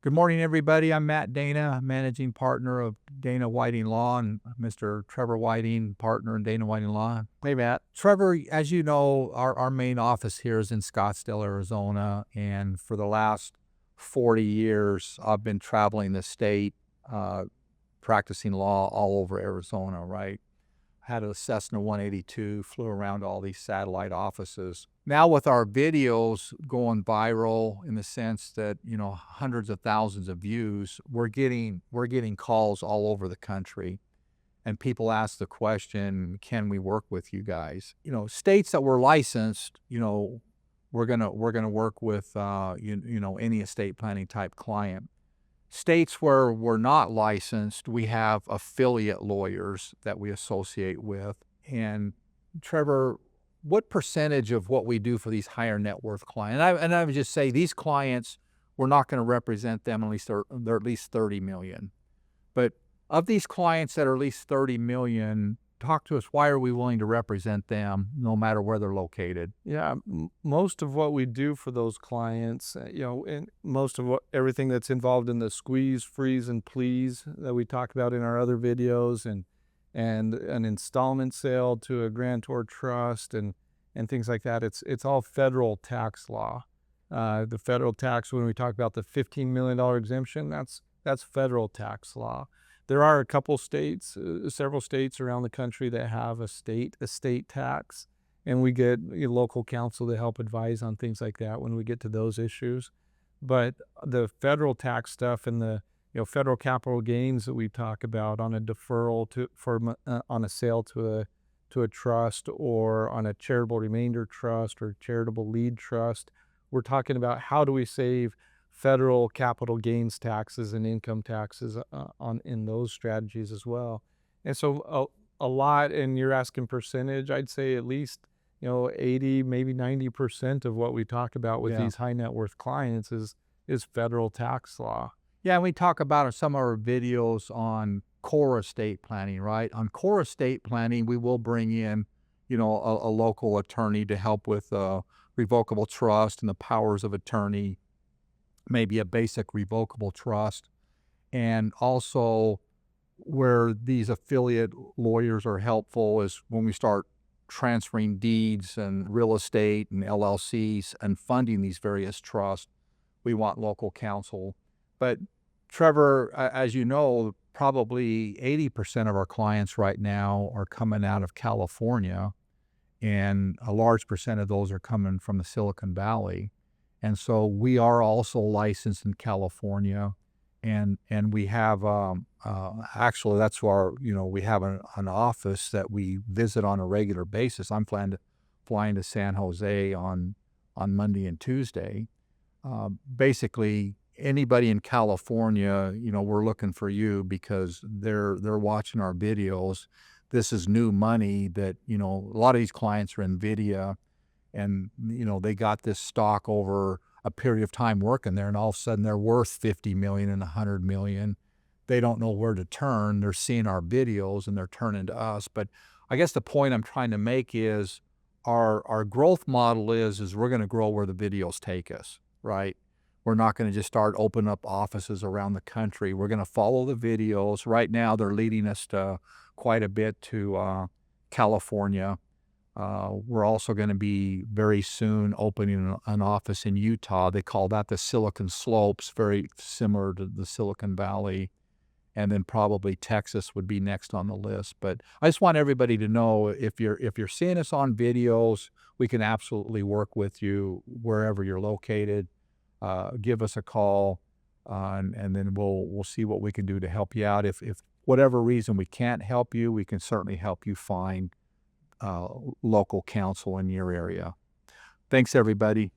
Good morning, everybody. I'm Matt Dana, managing partner of Dana Whiting Law, and Mr. Trevor Whiting, partner in Dana Whiting Law. Hey, Matt. Trevor, as you know, our main office here is in Scottsdale, Arizona, and for the last 40 years, I've been traveling the state, practicing law all over Arizona, right? Had a Cessna 182, flew around all these satellite offices. Now with our videos going viral in the sense that, hundreds of thousands of views, we're getting calls all over the country. And people ask the question, can we work with you guys? States that we're licensed, we're gonna work with any estate planning type client. States where we're not licensed, we have affiliate lawyers that we associate with. And Trevor, what percentage of what we do for these higher net worth clients? And I would just say these clients, we're not going to represent them unless they're at least 30 million. But of these clients that are at least 30 million, talk to us. Why are we willing to represent them no matter where they're located? Yeah, most of what we do for those clients, and most of everything that's involved in the squeeze, freeze, and please that we talk about in our other videos, and an installment sale to a grantor trust and things like that. It's all federal tax law. The federal tax, when we talk about the $15 million exemption, that's federal tax law. There are a couple states, several states around the country that have a state estate tax, and we get local counsel to help advise on things like that when we get to those issues. But the federal tax stuff and the federal capital gains that we talk about on a deferral on a sale to a trust, or on a charitable remainder trust or charitable lead trust, we're talking about how do we save federal capital gains taxes and income taxes in those strategies as well. And so a lot, and you're asking percentage, I'd say at least 80, maybe 90% of what we talk about with Yeah. these high net worth clients is federal tax law. Yeah, and we talk about some of our videos on core estate planning, right? On core estate planning, we will bring in, a local attorney to help with revocable trust and the powers of attorney, maybe a basic revocable trust. And also where these affiliate lawyers are helpful is when we start transferring deeds and real estate and LLCs and funding these various trusts, we want local counsel. But Trevor, as you know, probably 80% of our clients right now are coming out of California, and a large percent of those are coming from the Silicon Valley. And so we are also licensed in California, and we have actually that's our we have an office that we visit on a regular basis. I'm flying to San Jose on Monday and Tuesday. Basically, anybody in California, we're looking for you because they're watching our videos. This is new money that a lot of these clients are NVIDIA, and they got this stock over a period of time working there, and all of a sudden they're worth 50 million and 100 million. They don't know where to turn. They're seeing our videos and they're turning to us. But I guess the point I'm trying to make is our growth model is we're going to grow where the videos take us, right? We're not going to just start opening up offices around the country. We're going to follow the videos. Right now they're leading us to quite a bit to California. We're also going to be very soon opening an office in Utah. They call that the Silicon Slopes, very similar to the Silicon Valley. And then probably Texas would be next on the list. But I just want everybody to know, if you're seeing us on videos, we can absolutely work with you wherever you're located. Give us a call, and then we'll see what we can do to help you out. If whatever reason we can't help you, we can certainly help you find local counsel in your area. Thanks, everybody.